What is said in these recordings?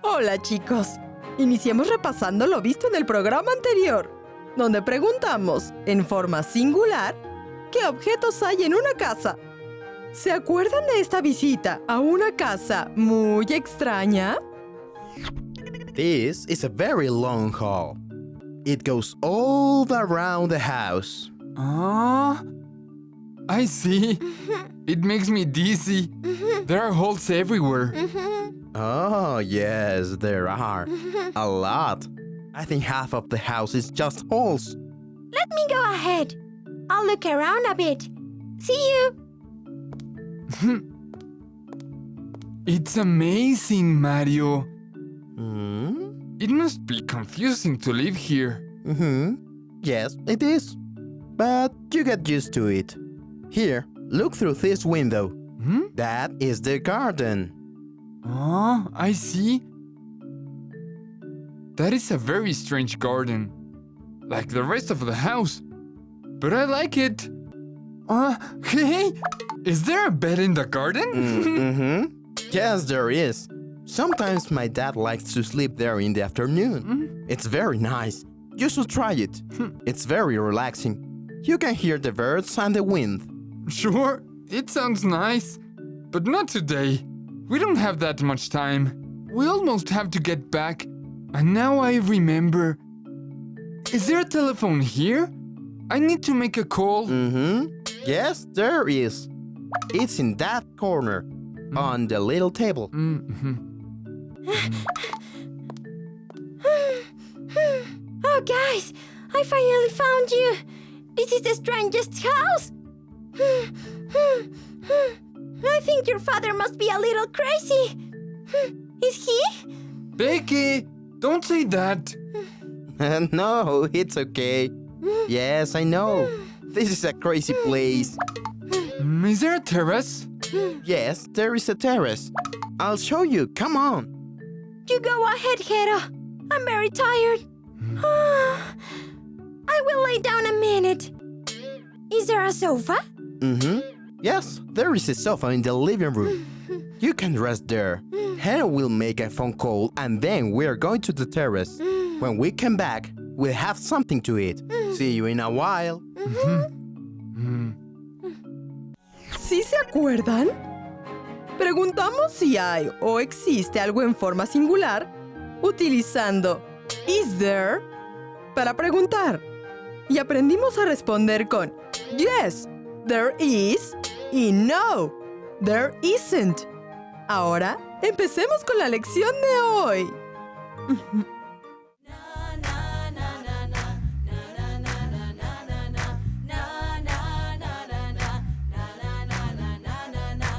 Hola, chicos. Iniciemos repasando lo visto en el programa anterior, donde preguntamos, en forma singular, ¿qué objetos hay en una casa? ¿Se acuerdan de esta visita a una casa muy extraña? This is a very long hall. It goes all around the house. Ah, I see. It makes me dizzy. There are holes everywhere. Oh, yes, there are. A lot. I think half of the house is just holes. Let me go ahead. I'll look around a bit. See you. It's amazing, Mario. Hmm? It must be confusing to live here. Yes, it is. But you get used to it. Here, look through this window. That is the garden. Ah, I see. That is a very strange garden. Like the rest of the house. But I like it. Hey! Is there a bed in the garden? Yes, there is. Sometimes my dad likes to sleep there in the afternoon. It's very nice. You should try it. It's very relaxing. You can hear the birds and the wind. Sure, it sounds nice. But not today. We don't have that much time. We almost have to get back. And now I remember. Is there a telephone here? I need to make a call. Yes, there is. It's in that corner, on the little table. Oh, guys, I finally found you. This is the strangest house. I think your father must be a little crazy. Is he? Becky, don't say that. No, it's okay. Yes, I know. This is a crazy place. Is there a terrace? Yes, there is a terrace. I'll show you. Come on. You go ahead, Hero. I'm very tired. I will lay down a minute. Is there a sofa? Yes, there is a sofa in the living room. You can rest there. Hannah will make a phone call and then we're going to the terrace. When we come back, we'll have something to eat. See you in a while. ¿Sí se acuerdan? Preguntamos si hay o existe algo en forma singular utilizando is there para preguntar. Y aprendimos a responder con yes, there is y no, there isn't. Ahora, empecemos con la lección de hoy.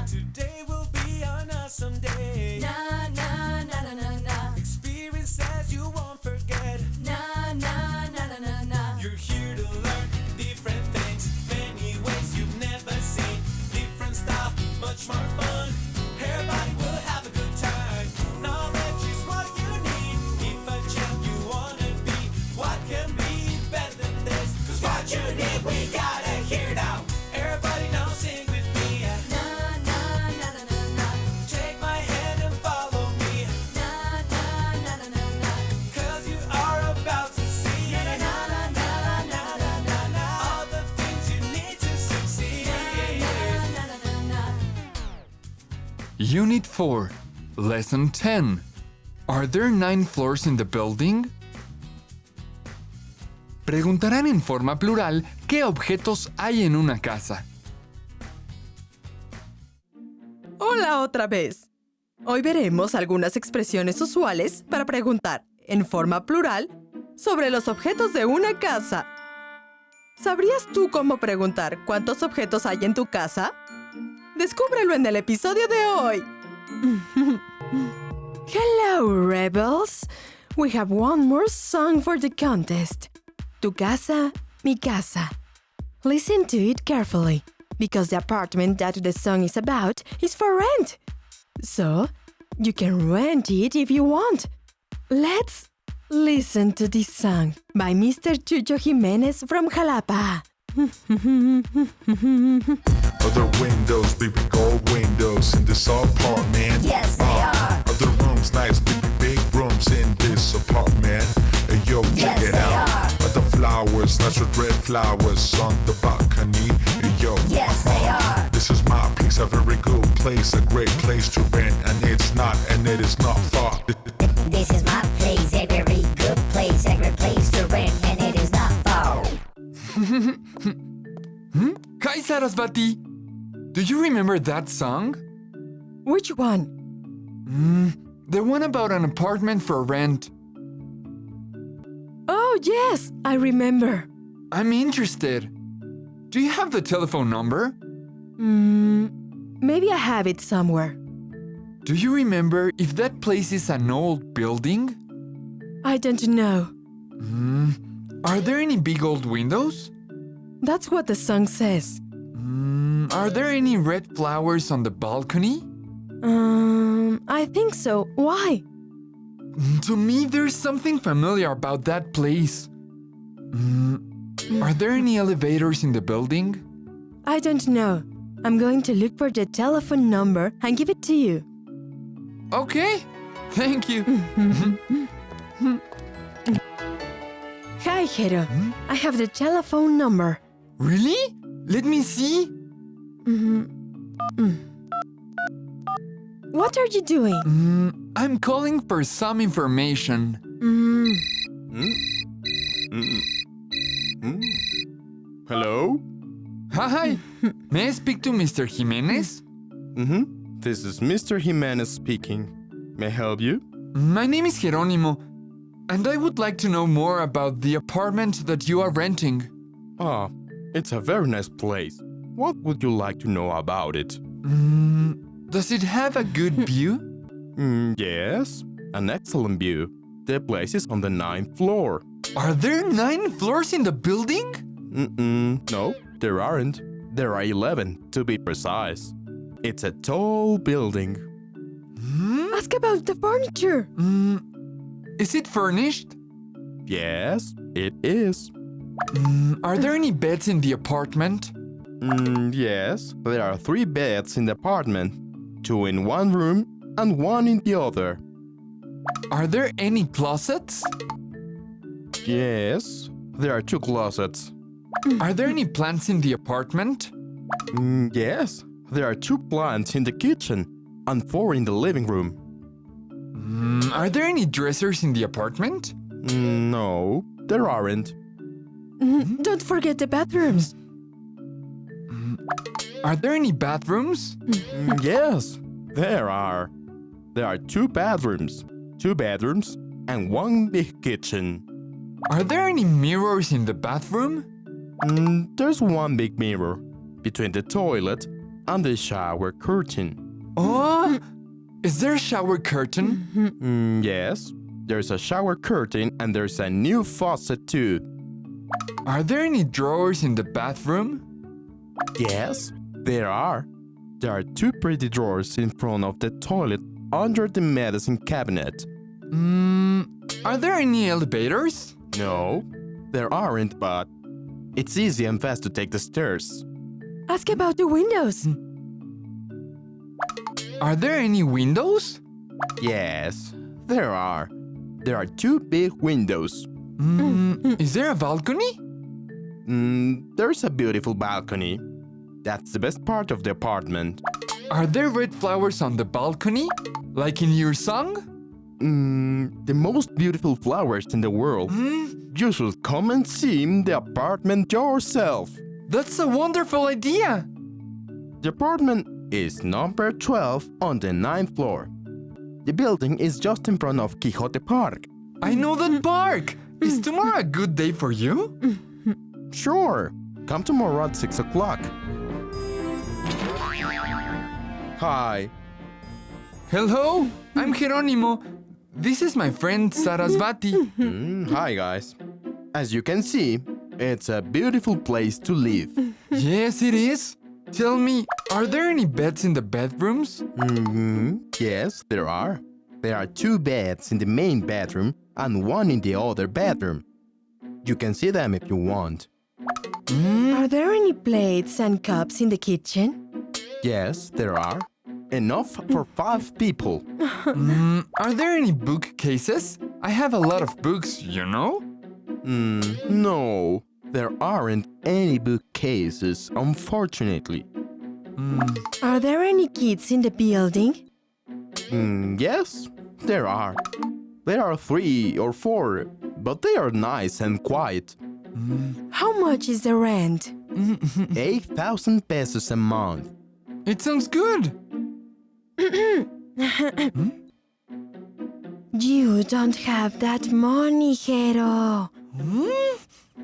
Today will be an awesome day. Experiences you won't forget. You're here to learn different things, many ways you've never seen. Different style, much more fun. Everybody will have a good time. Knowledge is what you need. If a champ you wanna be, what can be better than this? 'Cause what you need, we gotta hear now. Everybody now sing with me. Take my hand and follow me. 'Cause you are about to see all the things you need to succeed. Unit 4, Lesson 10. Are there 9 floors in the building? Preguntarán en forma plural qué objetos hay en una casa. Hola otra vez. Hoy veremos algunas expresiones usuales para preguntar, en forma plural, sobre los objetos de una casa. ¿Sabrías tú cómo preguntar cuántos objetos hay en tu casa? Descúbrelo en el episodio de hoy. Hello, rebels. We have one more song for the contest. Tu casa, mi casa. Listen to it carefully, because the apartment that the song is about is for rent. So, you can rent it if you want. Let's listen to this song by Mr. Chucho Jimenez from Jalapa. Other windows, big gold windows in this apartment. Yes, they are. Other rooms, nice big flowers, lots of red flowers on the balcony. Yo, Yes, they are. this is my place, a very good place, a great place to rent, and it is not far. This is my place, a very good place, a great place to rent, and it is not far. Hi, Sarasvati. Do you remember that song? Which one? The one about an apartment for rent. Oh, yes, I remember. I'm interested. Do you have the telephone number? Maybe I have it somewhere. Do you remember if that place is an old building? I don't know. Are there any big old windows? That's what the song says. Are there any red flowers on the balcony? I think so. Why? To me, there's something familiar about that place. Are there any elevators in the building? I don't know. I'm going to look for the telephone number and give it to you. Okay, thank you. Hi, Hero. I have the telephone number. Really? Let me see. What are you doing? I'm calling for some information. Hello? Hi, may I speak to Mr. Jimenez? This is Mr. Jimenez speaking. May I help you? My name is Jerónimo, and I would like to know more about the apartment that you are renting. Ah, it's a very nice place. What would you like to know about it? Does it have a good view? Yes, an excellent view. The place is on the 9th floor. Are there 9 floors in the building? No, there aren't. There are 11, to be precise. It's a tall building. Ask about the furniture. Is it furnished? Yes, it is. Are there any beds in the apartment? Yes, there are 3 beds in the apartment. 2 in one room and 1 in the other. Are there any closets? Yes, there are 2 closets. Are there any plants in the apartment? Yes, there are 2 plants in the kitchen and 4 in the living room. Are there any dressers in the apartment? No, there aren't. Don't forget the bathrooms. Are there any bathrooms? Yes, there are. There are 2 bedrooms, and 1 big kitchen. Are there any mirrors in the bathroom? There's 1 big mirror between the toilet and the shower curtain. Oh, is there a shower curtain? Yes, there's a shower curtain and there's a new faucet too. Are there any drawers in the bathroom? Yes, there are. There are 2 pretty drawers in front of the toilet under the medicine cabinet. Are there any elevators? No, there aren't, but it's easy and fast to take the stairs. Ask about the windows. Are there any windows? Yes, there are. There are 2 big windows. Is there a balcony? There's a beautiful balcony. That's the best part of the apartment. Are there red flowers on the balcony? Like in your song? The most beautiful flowers in the world. You should come and see the apartment yourself. That's a wonderful idea! The apartment is number 12 on the 9th floor. The building is just in front of Quixote Park. I know that park! Is tomorrow a good day for you? Sure, come tomorrow at 6 o'clock. Hi. Hello, I'm Jerónimo. This is my friend Sarasvati. Hi guys. As you can see, it's a beautiful place to live. Yes, it is. Tell me, are there any beds in the bedrooms? Yes, there are. There are 2 beds in the main bedroom and 1 in the other bedroom. You can see them if you want. Are there any plates and cups in the kitchen? Yes, there are. Enough for 5 people. Are there any bookcases? I have a lot of books, you know? No, There aren't any bookcases, unfortunately. Are there any kids in the building? Yes, there are. There are 3 or 4, but they are nice and quiet. How much is the rent? 8,000 pesos a month. It sounds good. You don't have that money, Jero.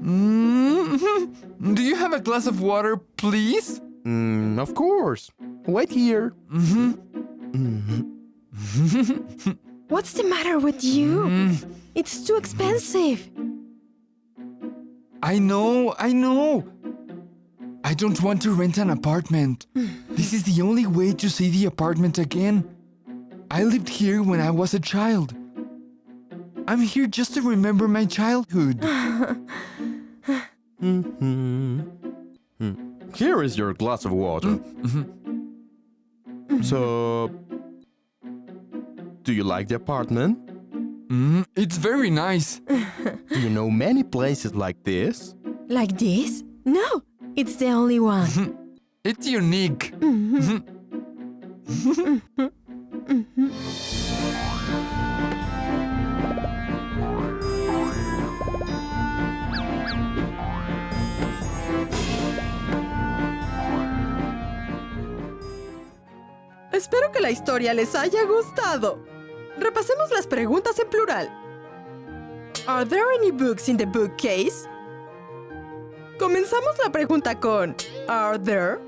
Do you have a glass of water, please? Of course. Wait here. What's the matter with you? It's too expensive. I know. I don't want to rent an apartment. This is the only way to see the apartment again. I lived here when I was a child. I'm here just to remember my childhood. Here is your glass of water. So, do you like the apartment? It's very nice. Do you know many places like this? Like this? No, it's the only one. It's unique. Espero que la historia les haya gustado. Repasemos las preguntas en plural. Are there any books in the bookcase? Comenzamos la pregunta con Are there?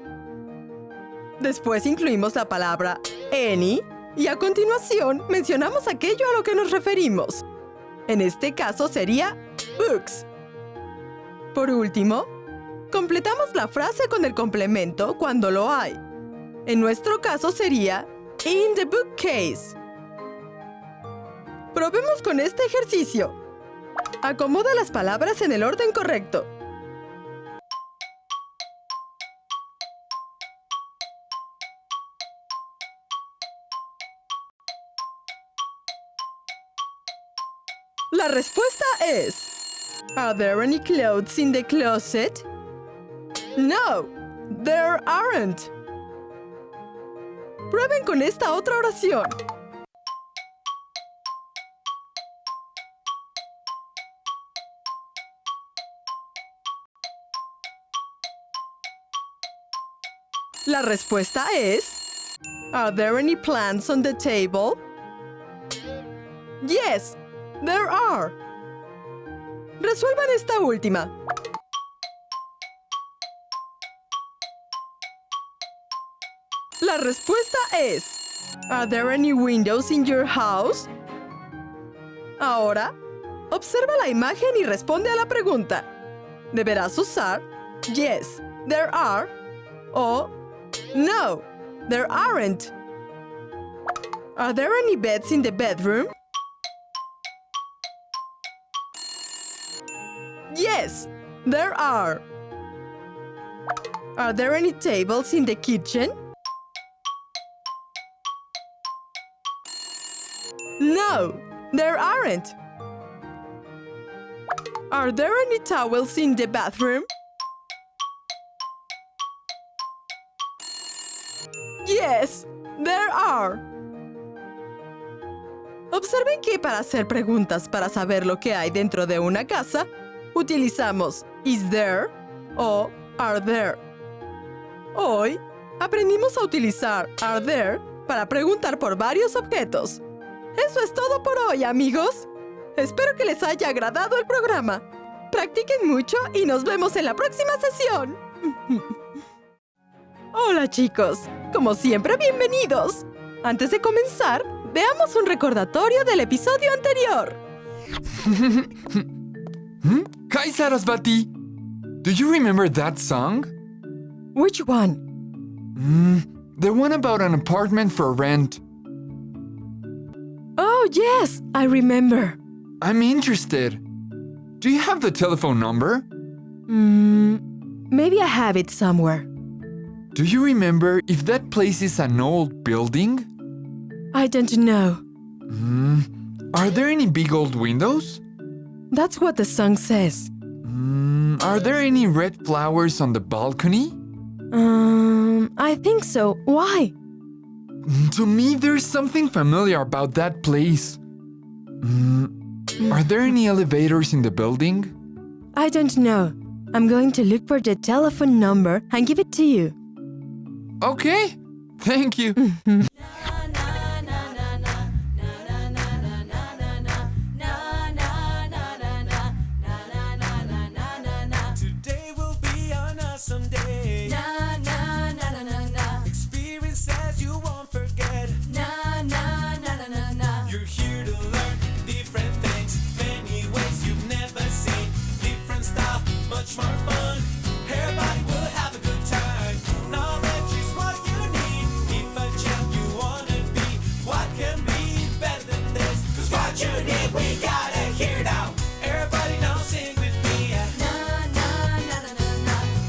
Después incluimos la palabra any y a continuación mencionamos aquello a lo que nos referimos. En este caso sería books. Por último, completamos la frase con el complemento cuando lo hay. En nuestro caso sería in the bookcase. Probemos con este ejercicio. Acomoda las palabras en el orden correcto. La respuesta es: Are there any clothes in the closet? No, there aren't. Prueben con esta otra oración. La respuesta es: Are there any plants on the table? Yes, there are. Resuelvan esta última. La respuesta es: Are there any windows in your house? Ahora, observa la imagen y responde a la pregunta. Deberás usar yes, there are o no, there aren't. Are there any beds in the bedroom? Yes, there are. Are there any tables in the kitchen? No, there aren't. Are there any towels in the bathroom? Yes, there are. Observen que para hacer preguntas para saber lo que hay dentro de una casa, utilizamos is there o are there. Hoy aprendimos a utilizar are there para preguntar por varios objetos. Eso es todo por hoy, amigos. Espero que les haya agradado el programa. Practiquen mucho y nos vemos en la próxima sesión. Hola, chicos. Como siempre, bienvenidos. Antes de comenzar, veamos un recordatorio del episodio anterior. Hi, Sarasvati. Do you remember that song? Which one? The one about an apartment for rent. Oh, yes, I remember. I'm interested. Do you have the telephone number? Maybe I have it somewhere. Do you remember if that place is an old building? I don't know. Are there any big old windows? That's what the song says. Are there any red flowers on the balcony? I think so. Why? To me, there's something familiar about that place. Are there any elevators in the building? I don't know. I'm going to look for the telephone number and give it to you. Okay, thank you. Today will be an awesome day. Experiences you won't forget. You're here to learn different things, many ways you've never seen. Different style, much more fun. Everybody will have a good time. Knowledge is what you need. If a champ you wanna be, what can be better than this? 'Cause what you need, we gotta hear now. Everybody now sing with me.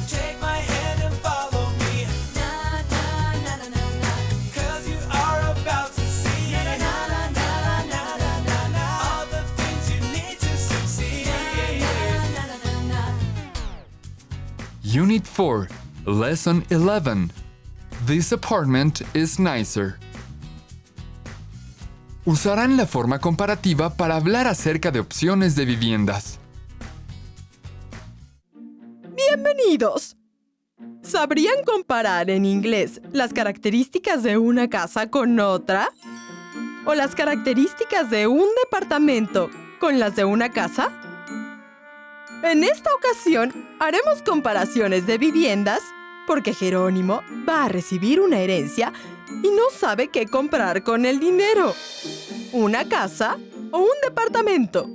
Take my hand and follow me. 'Cause you are about to see all the things you need to succeed. Unit 4, Lesson 11. This apartment is nicer. Usarán la forma comparativa para hablar acerca de opciones de viviendas. Bienvenidos. ¿Sabrían comparar en inglés las características de una casa con otra? ¿O las características de un departamento con las de una casa? En esta ocasión haremos comparaciones de viviendas porque Jerónimo va a recibir una herencia y no sabe qué comprar con el dinero. ¿Una casa o un departamento?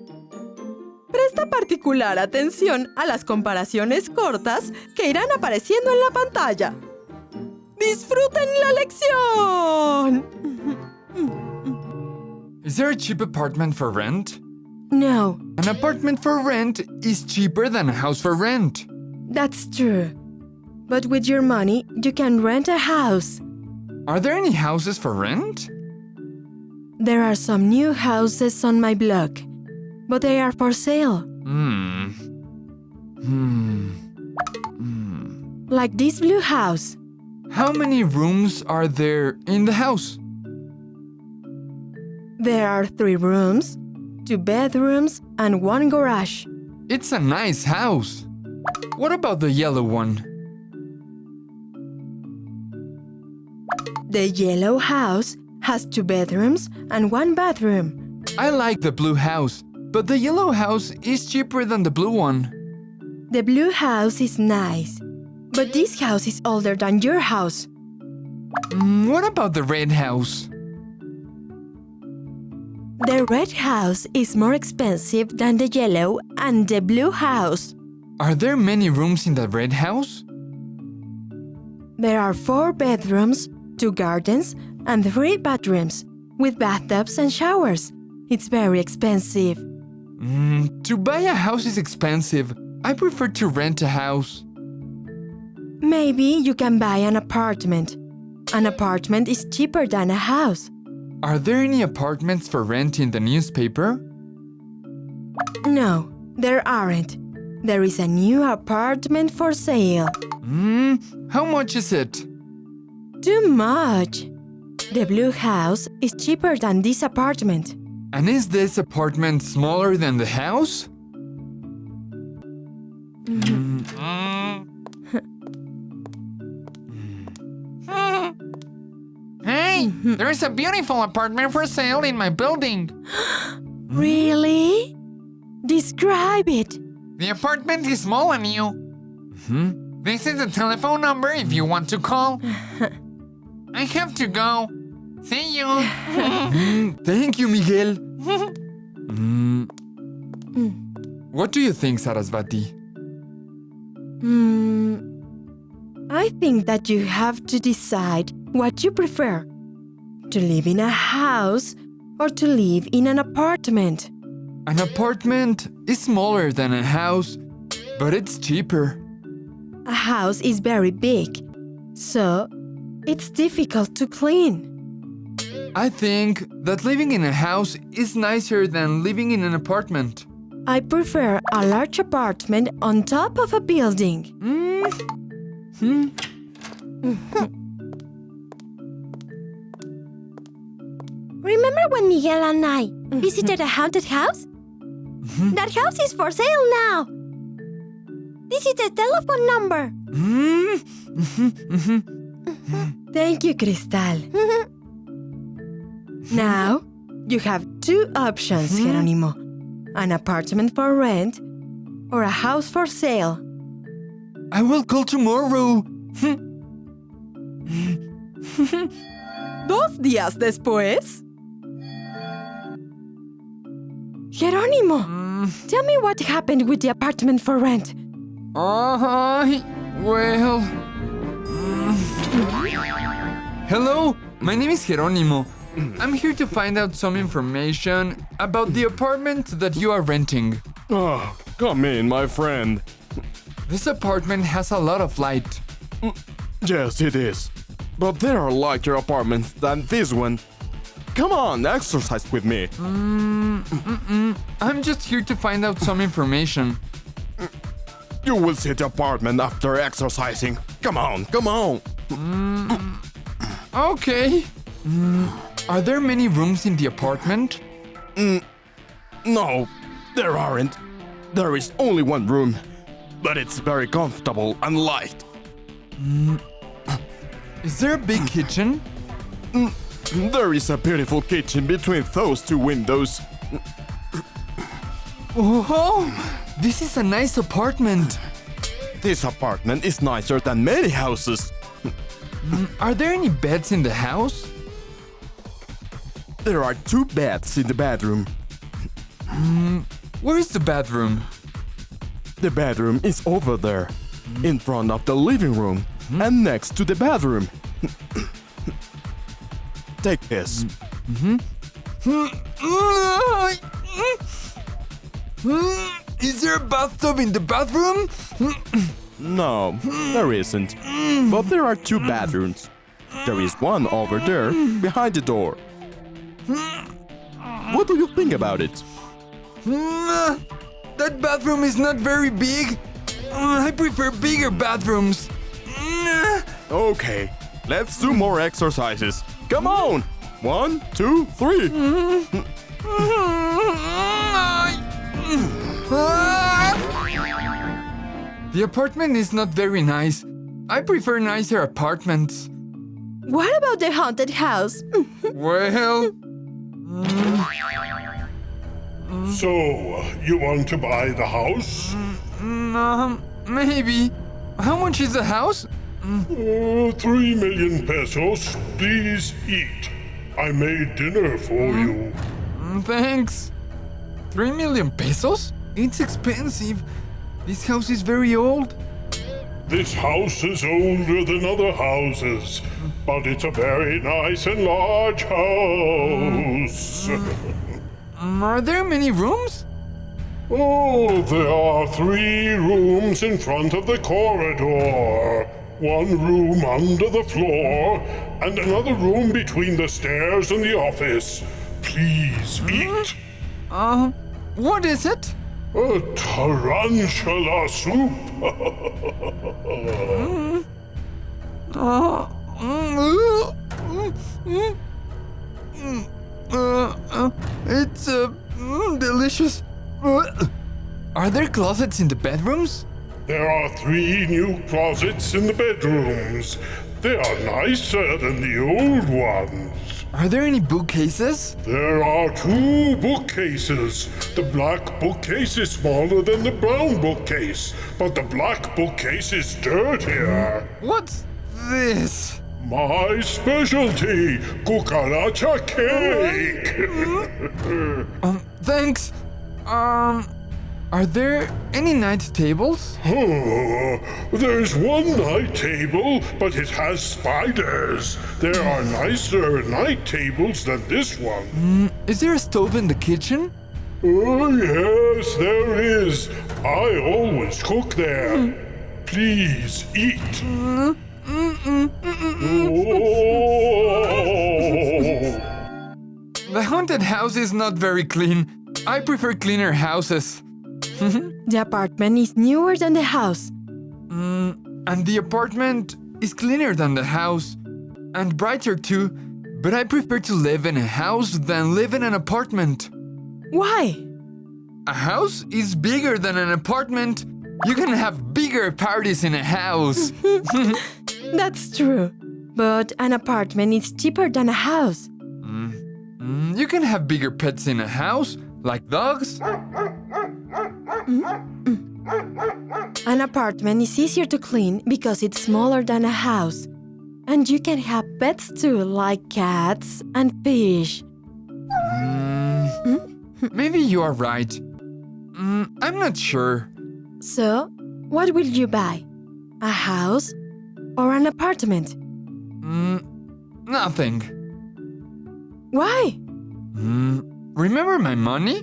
Presta particular atención a las comparaciones cortas que irán apareciendo en la pantalla. ¡Disfruten la lección! Is there a cheap apartment for rent? No, An apartment for rent is cheaper than a house for rent. that's true. But with your money, you can rent a house. Are there any houses for rent? There are some new houses on my block, but they are for sale. Like this blue house. How many rooms are there in the house? There are 3 rooms, 2 bedrooms, and 1 garage. It's a nice house. What about the yellow one? The yellow house has 2 bedrooms and 1 bathroom. I like the blue house, but the yellow house is cheaper than the blue one. The blue house is nice, but this house is older than your house. What about the red house? The red house is more expensive than the yellow and the blue house. Are there many rooms in the red house? There are 4 bedrooms, 2 gardens, and 3 bathrooms, with bathtubs and showers. It's very expensive. To buy a house is expensive. I prefer to rent a house. Maybe you can buy an apartment. An apartment is cheaper than a house. Are there any apartments for rent in the newspaper? No, there aren't. There is a new apartment for sale. How much is it? Too much. The blue house is cheaper than this apartment. And is this apartment smaller than the house? Hey, there's a beautiful apartment for sale in my building. Really? Describe it. The apartment is small and new. This is the telephone number if you want to call. I have to go. See you. Thank you, Miguel. What do you think, Sarasvati? I think that you have to decide what you prefer. To live in a house or to live in an apartment. An apartment is smaller than a house, but it's cheaper. A house is very big, so it's difficult to clean. I think that living in a house is nicer than living in an apartment. I prefer a large apartment on top of a building. Remember when Miguel and I visited a haunted house? That house is for sale now. This is the telephone number. Thank you, Cristal. Now, you have two options, Jerónimo. An apartment for rent or a house for sale. I will call tomorrow. 2 días después. Jerónimo, tell me what happened with the apartment for rent. Well... Hello, my name is Jerónimo. I'm here to find out some information about the apartment that you are renting. Oh, come in, my friend. This apartment has a lot of light. Yes, it is. But there are lighter apartments than this one. Come on, exercise with me. I'm just here to find out some information. You will see the apartment after exercising. Come on, come on. Okay. Are there many rooms in the apartment? No, there aren't. There is only one room, but it's very comfortable and light. Is there a big kitchen? There is a beautiful kitchen between those two windows. Oh, this is a nice apartment. This apartment is nicer than many houses. Are there any beds in the house? There are 2 beds in the bedroom. Where is the bathroom? The bedroom is over there, in front of the living room, and next to the bathroom. Take this. Is there a bathtub in the bathroom? No, there isn't. But there are 2 bathrooms. There is one over there, behind the door. What do you think about it? That bathroom is not very big. I prefer bigger bathrooms. Okay, let's do more exercises. Come on! 1, 2, 3. The apartment is not very nice. I prefer nicer apartments. What about the haunted house? Well... So, you want to buy the house? Maybe. How much is the house? 3 million pesos. Please eat. I made dinner for you. Thanks. 3 million pesos? It's expensive. This house is very old. This house is older than other houses, but it's a very nice and large house. Are there many rooms? Oh, there are 3 rooms in front of the corridor. 1 room under the floor, and another room between the stairs and the office. Please eat. What is it? A tarantula soup. It's delicious. Are there closets in the bedrooms? There are 3 new closets in the bedrooms. They are nicer than the old ones. Are there any bookcases? There are 2 bookcases. The black bookcase is smaller than the brown bookcase, but the black bookcase is dirtier. What's this? My specialty, cucaracha cake. Thanks. Are there any night tables? There's 1 night table, but it has spiders. There are nicer night tables than this one. Is there a stove in the kitchen? Oh, yes, there is. I always cook there. Please eat. Oh. The haunted house is not very clean. I prefer cleaner houses. The apartment is newer than the house. And the apartment is cleaner than the house. And brighter too. But I prefer to live in a house than live in an apartment. Why? A house is bigger than an apartment. You can have bigger parties in a house. That's true. But an apartment is cheaper than a house. You can have bigger pets in a house, like dogs. An apartment is easier to clean because it's smaller than a house. And you can have pets too, like cats and fish. Maybe you are right. I'm not sure. So, what will you buy? A house or an apartment? Nothing. Why? Remember my money?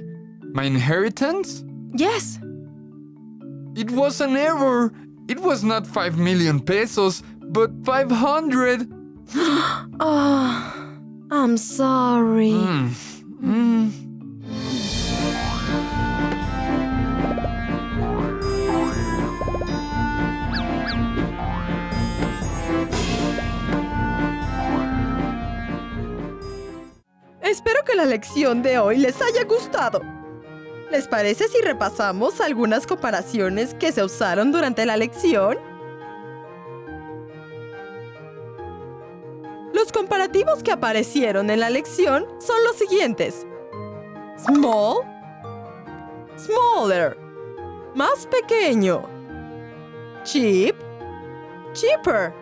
My inheritance? Yes. It was an error. It was not 5 million pesos, but 500. Oh, I'm sorry. Espero que la lección de hoy les haya gustado. ¿Les parece si repasamos algunas comparaciones que se usaron durante la lección? Los comparativos que aparecieron en la lección son los siguientes. Small, smaller, más pequeño. Cheap, cheaper,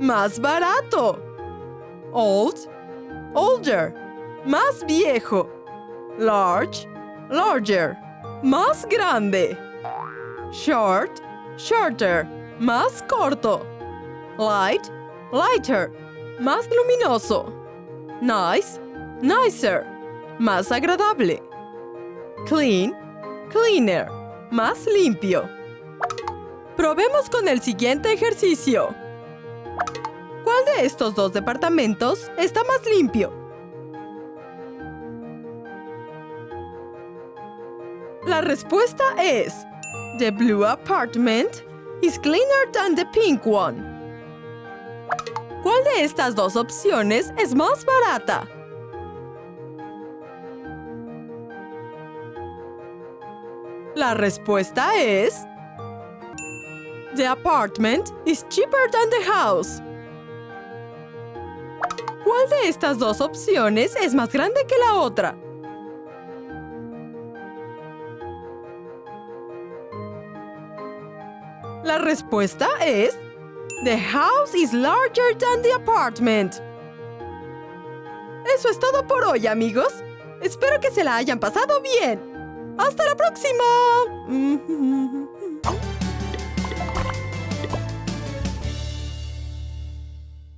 más barato. Old, older, más viejo. Large, larger, más grande. Short, shorter, más corto. Light, lighter, más luminoso. Nice, nicer, más agradable. Clean, cleaner, más limpio. Probemos con el siguiente ejercicio. ¿Cuál de estos dos departamentos está más limpio? La respuesta es: The blue apartment is cleaner than the pink one. ¿Cuál de estas dos opciones es más barata? La respuesta es: The apartment is cheaper than the house. ¿Cuál de estas dos opciones es más grande que la otra? La respuesta es: The house is larger than the apartment. Eso es todo por hoy, amigos. Espero que se la hayan pasado bien. ¡Hasta la próxima!